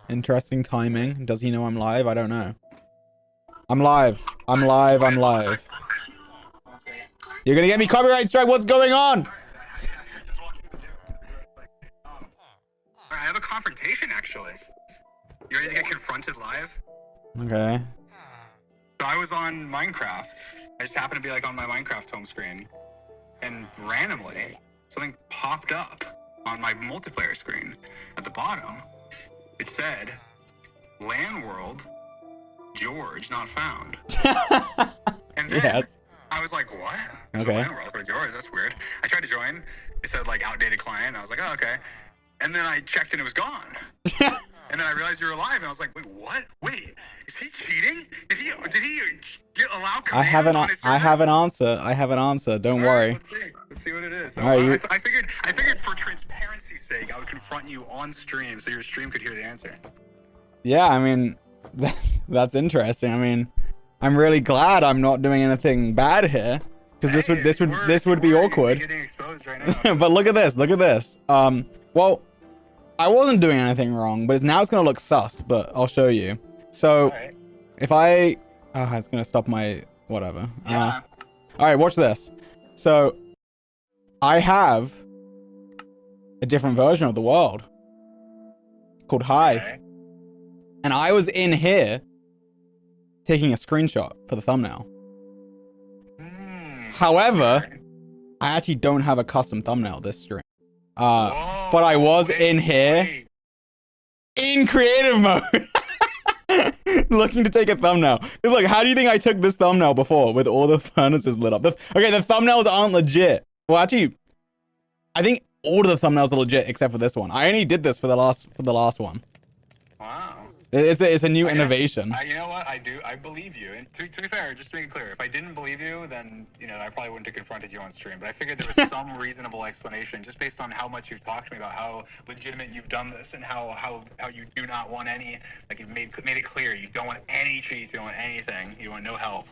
Interesting timing. Does he know I'm live? I don't know. I'm live. I'm live. I'm live. You're gonna get me copyright strike. What's going on? I have a confrontation, actually. You ready to get confronted live? Okay. So I was on Minecraft. I just happened to be like on my Minecraft home screen. And randomly, something popped up on my multiplayer screen. At the bottom, it said, LAN World, George not found. And then Yes. I was like, what? There's a LAN World for George, that's weird. I tried to join. It said like outdated client. I was like, oh, okay. And then I checked and it was gone. And then I realized you were alive, and I was like, wait, what? Wait, is he cheating? Did he allow commands I have an answer. I have an answer. Don't worry. Let's see what it is. All right, I figured for transparency's sake, I would confront you on stream so your stream could hear the answer. Yeah, I mean, that's interesting. I mean, I'm really glad I'm not doing anything bad here, because this would be awkward. Getting exposed right now. But look at this. Look at this. Well, I wasn't doing anything wrong, but now it's gonna look sus. But I'll show you. So, if I, it's gonna stop my whatever. Yeah. All right, watch this. So, I have a different version of the world called Hi, Okay. and I was in here taking a screenshot for the thumbnail. However, I actually don't have a custom thumbnail this stream. But I was in here in creative mode looking to take a thumbnail. It's like, how do you think I took this thumbnail before with all the furnaces lit up? Okay, the thumbnails aren't legit. Well, actually, I think all of the thumbnails are legit except for this one. I only did this for the last one. Wow. It's a new innovation. You know what? I believe you. And to be fair, just to make it clear, if I didn't believe you, then, you know, I probably wouldn't have confronted you on stream. But I figured there was some reasonable explanation just based on how much you've talked to me about how legitimate you've done this and how you do not want any, like, you've made it clear you don't want any cheats, you don't want anything, you want no help.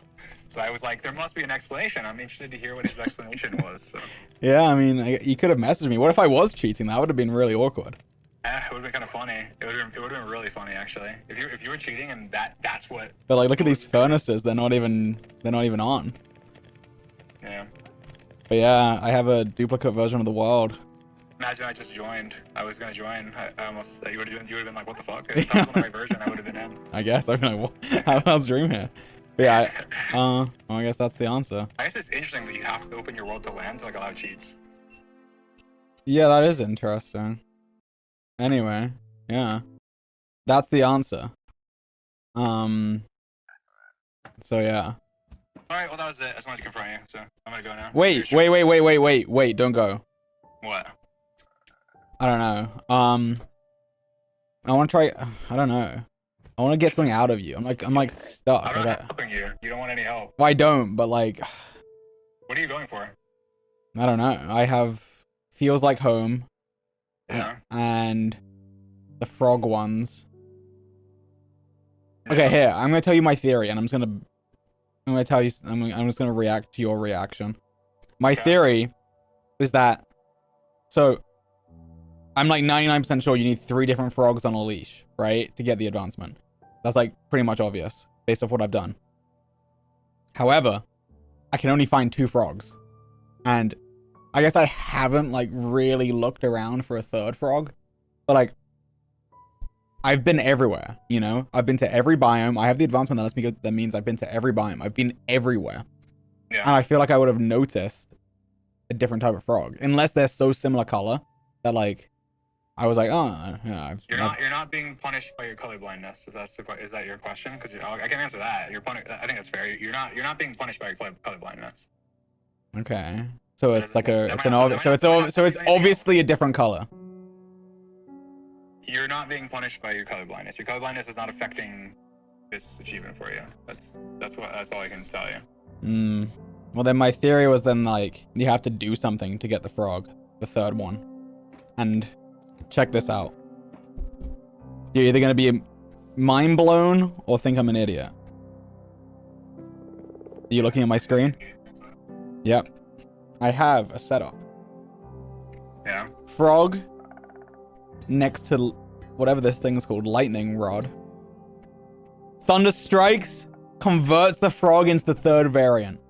So I was like, there must be an explanation. I'm interested to hear what his explanation was. So. Yeah, I mean, you could have messaged me. What if I was cheating? That would have been really awkward. It would have been kind of funny. It would have been really funny, actually. If you were cheating and that's what. But like, look at these furnaces. They're not even on. Yeah. But yeah, I have a duplicate version of the world. Imagine I just joined. I was gonna join. I almost. You would have been like, what the fuck? If I was on the right version, I would have been in. I guess. I'd be like, what? How else dream here? But yeah. Well, I guess that's the answer. I guess it's interesting that you have to open your world to LAN to like allow cheats. Yeah, that is interesting. Anyway, yeah, that's the answer. So yeah. All right, well that was it. I just wanted to confront you, so I'm gonna go now. Wait, don't go. What? I don't know. I want to try. I don't know. I want to get something out of you. I'm like stuck. I'm not helping you. You don't want any help. Well, I don't, but like. What are you going for? I don't know. I have feels like home. Yeah. And the frog ones. Okay, here. I'm gonna tell you my theory, and I'm gonna tell you. I'm just gonna react to your reaction. My theory is that. So, I'm like 99% sure you need 3 different frogs on a leash, right, to get the advancement. That's like pretty much obvious based off what I've done. However, I can only find 2 frogs, and I guess I haven't like really looked around for a 3rd frog, but like I've been everywhere, you know? I've been to every biome. I have the advancement that lets me go. That means I've been to every biome. I've been everywhere. Yeah. And I feel like I would have noticed a different type of frog, unless they're so similar color that like I was like, oh yeah. You're not being punished by your colorblindness. If that's is that your question? Because I can answer that. I think that's fair. You're not being punished by your colorblindness. Okay. So it's like it's obviously a different color. You're not being punished by your colorblindness. Your colorblindness is not affecting this achievement for you. That's all I can tell you. Well, then my theory was then like you have to do something to get the frog, the 3rd one. And check this out. You're either gonna be mind blown or think I'm an idiot. Are you looking at my screen? Yep. I have a setup. Yeah. Frog next to whatever this thing's called, lightning rod. Thunder strikes, converts the frog into the third variant.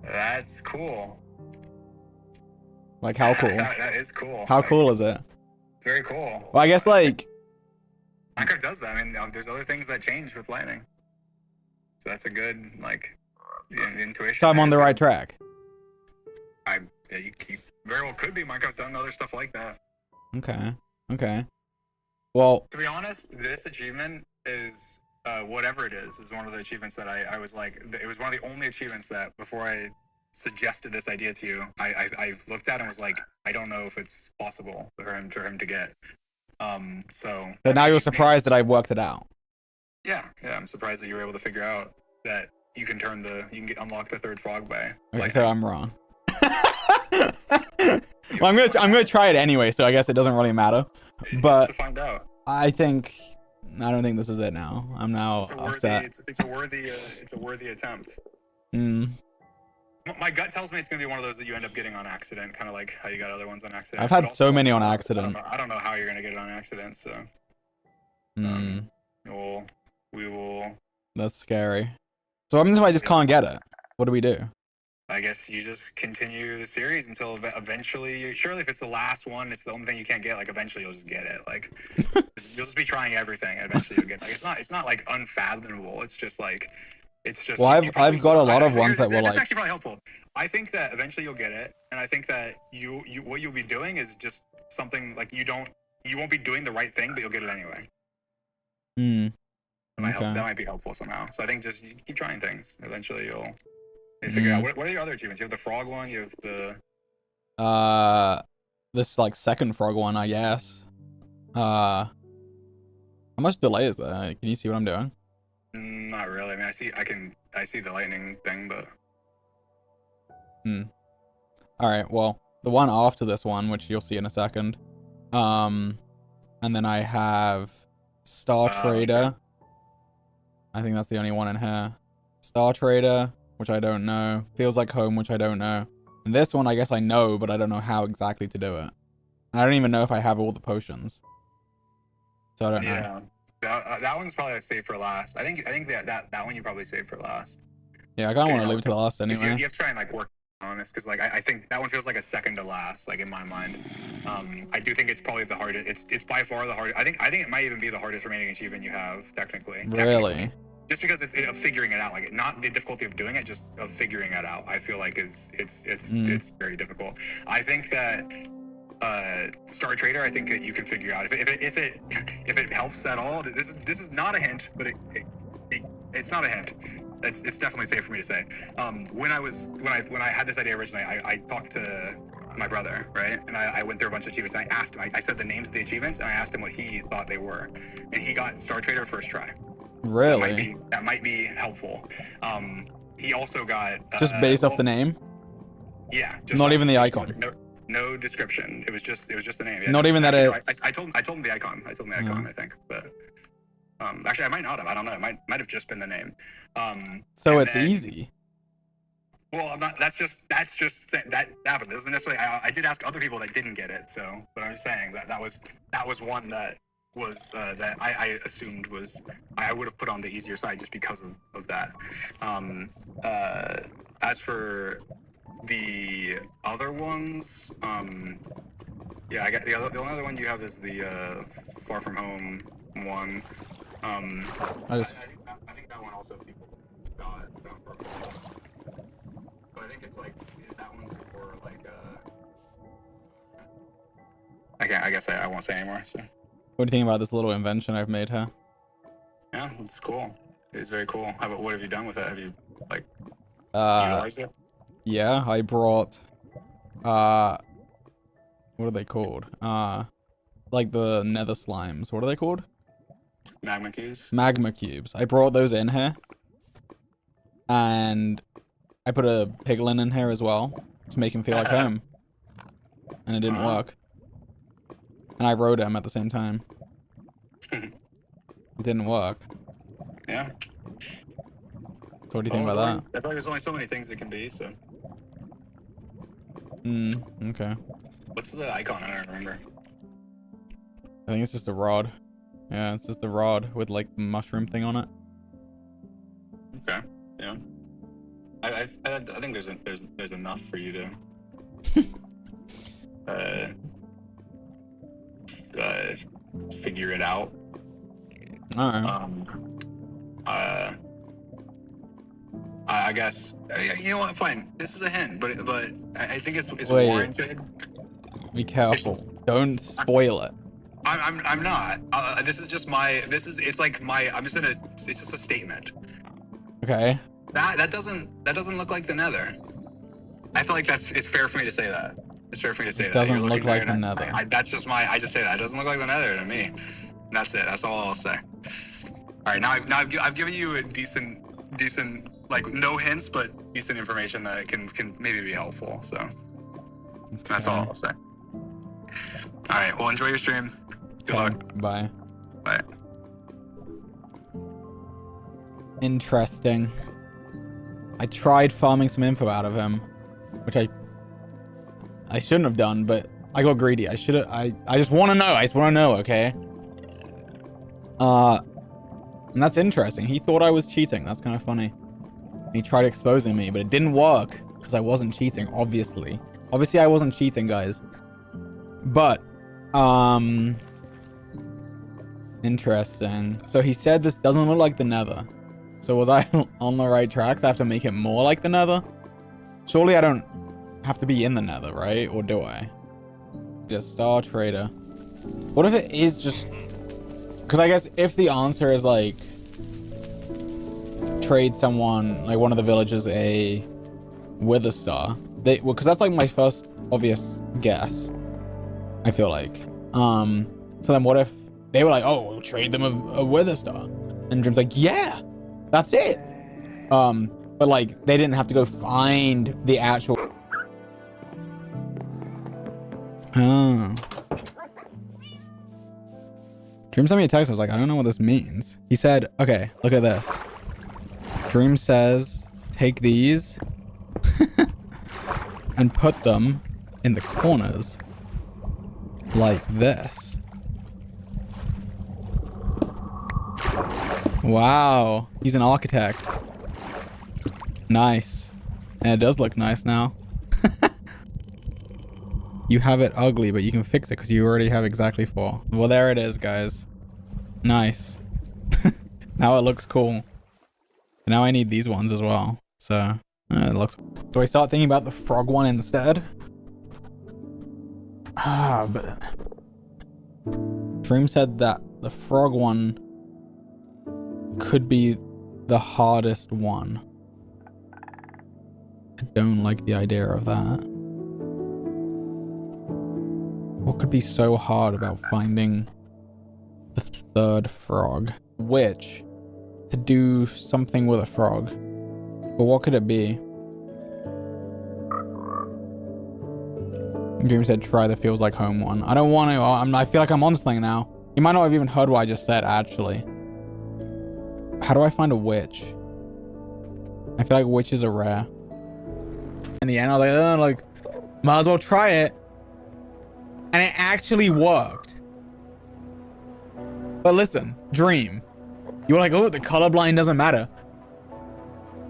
That's cool. Like, how cool? That is cool. How cool is it? It's very cool. Well, I guess, like... Minecraft does that. I mean, there's other things that change with lightning. So that's a good, like, intuition. So I'm on the right track. You very well could be. Minecraft's done other stuff like that. Okay. Okay. Well... To be honest, this achievement is, whatever it is one of the achievements that I was like... It was one of the only achievements that, before I suggested this idea to you, I looked at and was like, I don't know if it's possible for him to get. So now you're surprised that I worked it out. Yeah, I'm surprised that you were able to figure out that you can unlock the third frog by. Okay, so I'm wrong. Well, I'm gonna try it anyway, so I guess it doesn't really matter. But to find out. I don't think this is it now. I'm now upset. It's a worthy attempt. Hmm. My gut tells me it's gonna be one of those that you end up getting on accident, kind of like how you got other ones on accident. I've had so many on accident. I don't know how you're gonna get it on accident, so. We will. That's scary. So what happens if I just can't get it? What do we do? I guess you just continue the series until eventually. Surely, if it's the last one, it's the only thing you can't get. Like eventually, you'll just get it. Like you'll just be trying everything, and eventually you'll get it. Like it's not like unfathomable. It's just like. It's just. Well, I've got a lot of ones that were like. That's actually probably helpful. I think that eventually you'll get it, and I think that what you'll be doing is just something like you won't be doing the right thing, but you'll get it anyway. That might be helpful somehow. So I think just keep trying things. Eventually you'll figure out. What are your other achievements? You have the frog one. You have the. This like second frog one, I guess. How much delay is there? Can you see what I'm doing? Not really. I mean, I see the lightning thing, but. All right. Well, the one after this one, which you'll see in a second, and then I have Star Trader. Okay. I think that's the only one in here. Star Trader, which I don't know. Feels Like Home, which I don't know. And this one, I guess I know, but I don't know how exactly to do it. And I don't even know if I have all the potions. So I don't know. Yeah, that one's probably safe for last. I think that one you probably save for last. Yeah, I kind of want to leave it to the last anyway. You have to try and like work on this because like I think that one feels like a second to last, like in my mind. I do think it's probably the hardest. It's by far the hardest. I think it might even be the hardest remaining achievement you have technically. Really? Just because it's of figuring it out, like not the difficulty of doing it, just of figuring it out. I feel like it's very difficult. I think that Star Trader, I think that you can figure out if it helps at all. This is not a hint, but it's not a hint. It's definitely safe for me to say. When I had this idea originally, I talked to my brother, right? And I went through a bunch of achievements. And I asked him. I said the names of the achievements, and I asked him what he thought they were, and he got Star Trader first try. Really? So that might be helpful. He also got just based off the name. Yeah. Just not even the icon. No description. It was just the name. Yeah, not even that. I told him the icon. I told him the icon. I think, but actually, I might not have. I don't know. It might have just been the name. So it's easy. Well, I'm not. That's just that happened. Doesn't necessarily. I did ask other people that didn't get it. So, but I'm just saying that was one that was that I assumed was I would have put on the easier side just because of that. As for the other ones, yeah, I got the only other one you have is the Far From Home one. I think that one also people got. But I think it's like that one's for like I guess I won't say anymore. So. What do you think about this little invention I've made here? Yeah, it's cool. It's very cool. What have you done with it? Have you like utilized it? Yeah, I brought what are they called? Like the nether slimes. What are they called? Magma cubes. Magma cubes. I brought those in here. And I put a piglin in here as well to make him feel like home. And it didn't work. And I rode him at the same time. It didn't work. Yeah. So what do you think about that? I feel like there's only so many things it can be, so. Okay. What's the icon? I don't remember. I think it's just a rod. Yeah, it's just the rod with like the mushroom thing on it. Okay. Yeah. I think there's enough for you to figure it out. All right. I guess you know what? Fine. This is a hint, but I think it's Wait. warranted. Be careful. Don't spoil it. I'm not. This is just my. It's like my. It's just a statement. Okay. That doesn't look like the Nether. I feel like it's fair for me to say that. It's fair for me to say that. Doesn't look like the Nether. That's just I just say that. It doesn't look like the Nether to me. That's it. That's all I'll say. All right. Now I've given you a decent like no hints, but decent information that can maybe be helpful. So that's all I'll say. All right. Well, enjoy your stream. Good luck. Bye. Bye. Interesting. I tried farming some info out of him, which I shouldn't have done, but I got greedy. I just want to know. I just want to know, okay? And that's interesting. He thought I was cheating. That's kind of funny. He tried exposing me, but it didn't work because I wasn't cheating, obviously. Obviously, I wasn't cheating, guys. But, interesting. So he said this doesn't look like the Nether. So was I on the right tracks? I have to make it more like the Nether? Surely I don't have to be in the Nether, right? Or do I? Just Star Trader. What if it is just... Because I guess if the answer is like... Trade someone, like one of the villagers, a Wither Star. Because that's like my first obvious guess. I feel like. So then what if they were like, oh, we'll trade them a Wither Star? And Dream's like, yeah! That's it. But like they didn't have to go find the actual. Oh. Dream sent me a text. I was like, I don't know what this means. He said, okay, look at this. Dream says, take these and put them in the corners like this. Wow, he's an architect. Nice. And it does look nice now. You have it ugly, but you can fix it because you already have exactly 4. Well, there it is, guys. Nice. Now it looks cool. Now I need these ones as well. So, it looks... Do I start thinking about the frog one instead? But... Dream said that the frog one could be the hardest one. I don't like the idea of that. What could be so hard about finding the 3rd frog? Which, to do something with a frog. But what could it be? Dream said try the feels like home one. I don't want to. I feel like I'm on something now. You might not have even heard what I just said, actually. How do I find a witch? I feel like witches are rare. In the end, I was like, oh, might as well try it. And it actually worked. But listen, Dream. You were like, oh, the colorblind doesn't matter.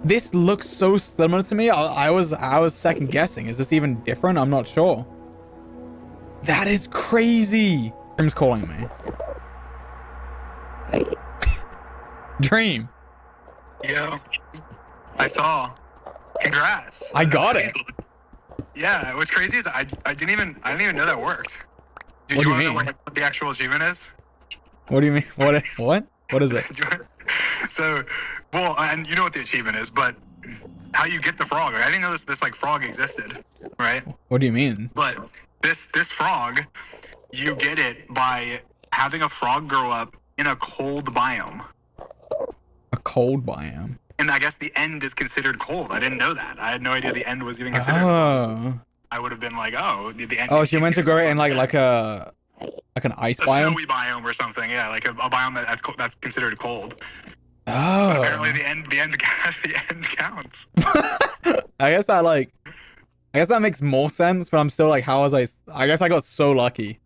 This looks so similar to me. I was second guessing. Is this even different? I'm not sure. That is crazy. Dream's calling me. Dream. Yo, I saw. Congrats. I got it. Yeah, what's crazy is I didn't even know that worked. Did What do you you want to know mean? what the actual achievement is? What do you mean? What? What is it? So, well, and you know what the achievement is, but how you get the frog? Like, I didn't know this like frog existed, right? What do you mean? But this frog, you get it by having a frog grow up in a cold biome. A cold biome. And I guess the end is considered cold. I didn't know that. I had no idea the end was even considered cold. I would have been like, oh, the end. Oh, so you meant to grow it in like an ice biome? Snowy biome or something. Yeah, like a biome that's considered cold. Oh. But apparently the end counts. I guess that makes more sense, but I'm still like, how was I guess I got so lucky.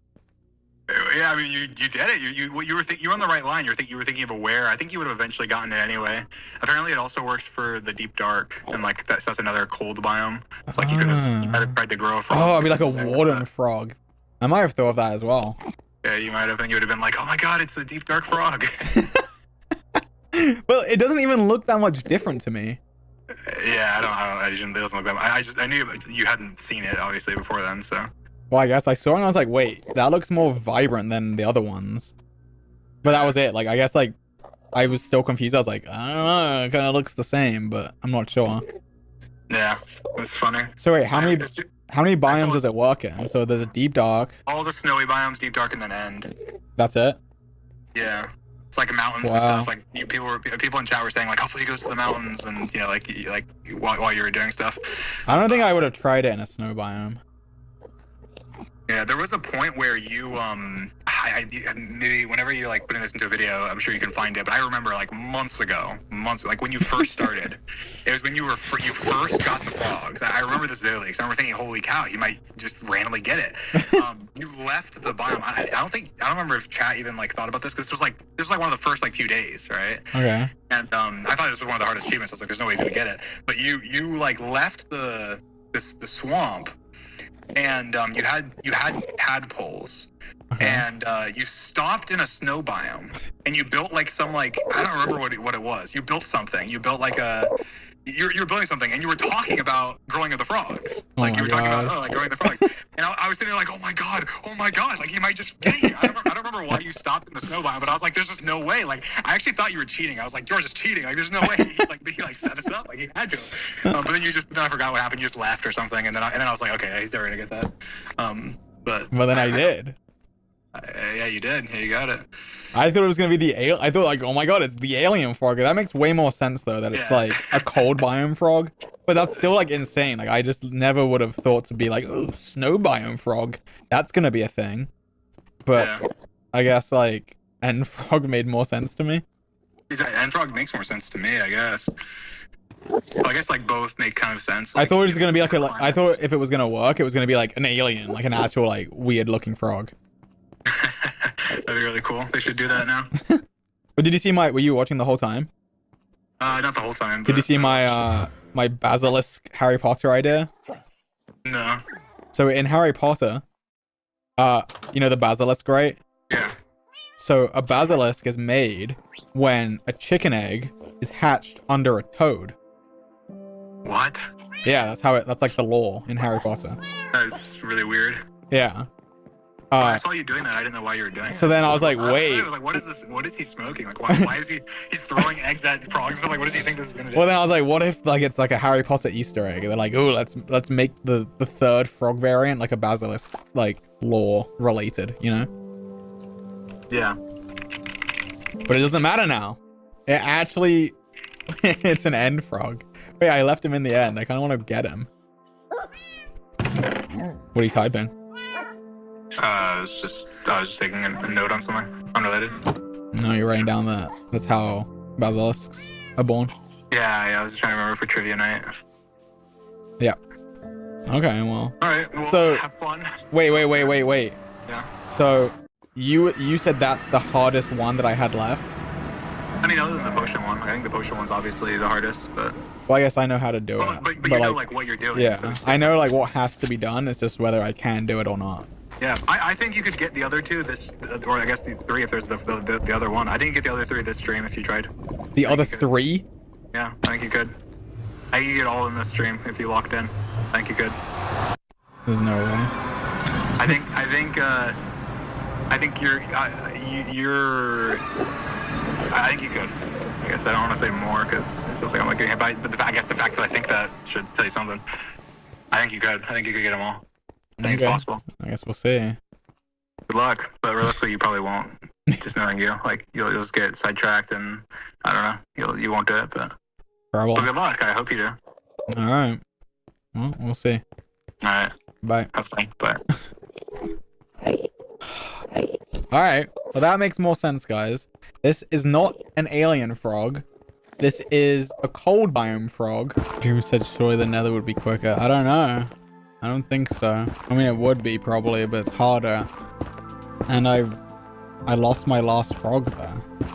Yeah, I mean, you get it. You were on the right line. You were thinking of aware. I think you would have eventually gotten it anyway. Apparently, it also works for the deep dark, and like that's another cold biome. It's like you might have tried to grow a frog. Oh, I'd be like a warden frog. I might have thought of that as well. Yeah, you might have, and you would have been like, "Oh my god, it's the deep dark frog." Well, it doesn't even look that much different to me. Yeah, it doesn't look that much. I knew you hadn't seen it obviously before then, so. Well, I guess I saw it and I was like, wait, that looks more vibrant than the other ones. But that was it. Like, I guess, like, I was still confused. I was like, I don't know, it kind of looks the same, but I'm not sure. Yeah, it's funny. So wait, how many biomes does it work in? So there's a deep dark. All the snowy biomes, deep dark, and then end. That's it? Yeah. It's like mountains and stuff. Like people in chat were saying like, hopefully he goes to the mountains, and you know, like while you were doing stuff. I don't think I would have tried it in a snow biome. Yeah, there was a point where you maybe whenever you're like putting this into a video, I'm sure you can find it. But I remember like months like when you first started, it was when you first got the frogs. I remember this vividly because I remember thinking, holy cow, you might just randomly get it. You left the biome. I don't remember if chat even like thought about this because this was like one of the first like few days, right? Okay. And I thought this was one of the hardest achievements. I was like, there's no way he's gonna get it. But you like left the swamp. And you had tadpoles, and you stopped in a snow biome, and you built like some like I don't remember what it was. You built something. You built like you're building something, and you were talking about growing of the frogs. Like you were talking about like growing the frogs. And I was sitting there like, oh my god, like he might just get you. I don't remember why you stopped in the snow biome, but I was like, there's just no way. Like I actually thought you were cheating. I was like, George is cheating. Like there's no way he like set us up. Like he had to. But then I forgot what happened. You just left or something, and then I was like, okay, he's never gonna get that. But then I did. Yeah, you did. Yeah, you got it. I thought it was gonna be I thought like, oh my god, it's the alien frog. That makes way more sense though. That it's like a cold biome frog. But that's still like insane. Like I just never would have thought to be like, oh, snow biome frog. That's gonna be a thing. But I guess like end frog made more sense to me. End frog makes more sense to me, I guess. Well, I guess like both make kind of sense. Like, I thought it was gonna be like I thought if it was gonna work, it was gonna be like an alien, like an actual like weird looking frog. That'd be really cool. They should do that now. But did you see were you watching the whole time? Not the whole time. Did you see my my basilisk Harry Potter idea? No. So in Harry Potter, you know the basilisk, right? Yeah. So a basilisk is made when a chicken egg is hatched under a toad. What? Yeah, that's like the law in Harry Potter. That's really weird. Yeah. I saw you doing that. I didn't know why you were doing it. So then I was like, wait. I was like, what is this? What is he smoking? Like, why is he's throwing eggs at frogs? I'm like, what does he think this is gonna do? Well, then I was like, what if like it's like a Harry Potter Easter egg? They're like, oh, let's make the third frog variant like a basilisk, like lore related, you know? Yeah. But it doesn't matter now. It actually, it's an end frog. Wait, I left him in the end. I kind of want to get him. What are you typing? I was just taking a note on something unrelated. No, you're writing down that. That's how basilisks are born. Yeah, I was just trying to remember for trivia night. Yeah. Okay, well. All right. Well, so have fun. Wait. Yeah. So you said that's the hardest one that I had left? I mean, other than the potion one, I think the potion one's obviously the hardest, but. Well, I guess I know how to do it. But you know like what you're doing. Yeah, so I know like what has to be done. It's just whether I can do it or not. Yeah, I think you could get the other two or I guess the three if there's the other one. I think you get the other three this stream if you tried. The other three? Yeah, I think you could. I think you get all in this stream if you locked in. I think you could. There's no way. I think you're. I think you could. I guess I don't want to say more because it feels like I'm like getting hit by. But I guess the fact that I think that should tell you something. I think you could. I think you could get them all. I think it's possible. I guess we'll see. Good luck, but realistically, you probably won't. Just knowing you, like you'll just get sidetracked, and I don't know, you won't do it. But probably. Well, good luck. I hope you do. All right. Well, we'll see. All right. Bye. Have fun. Bye. All right. Well, that makes more sense, guys. This is not an alien frog. This is a cold biome frog. Drew said surely the nether would be quicker. I don't know. I don't think so. I mean, it would be probably, but it's harder. And I I lost my last frog there.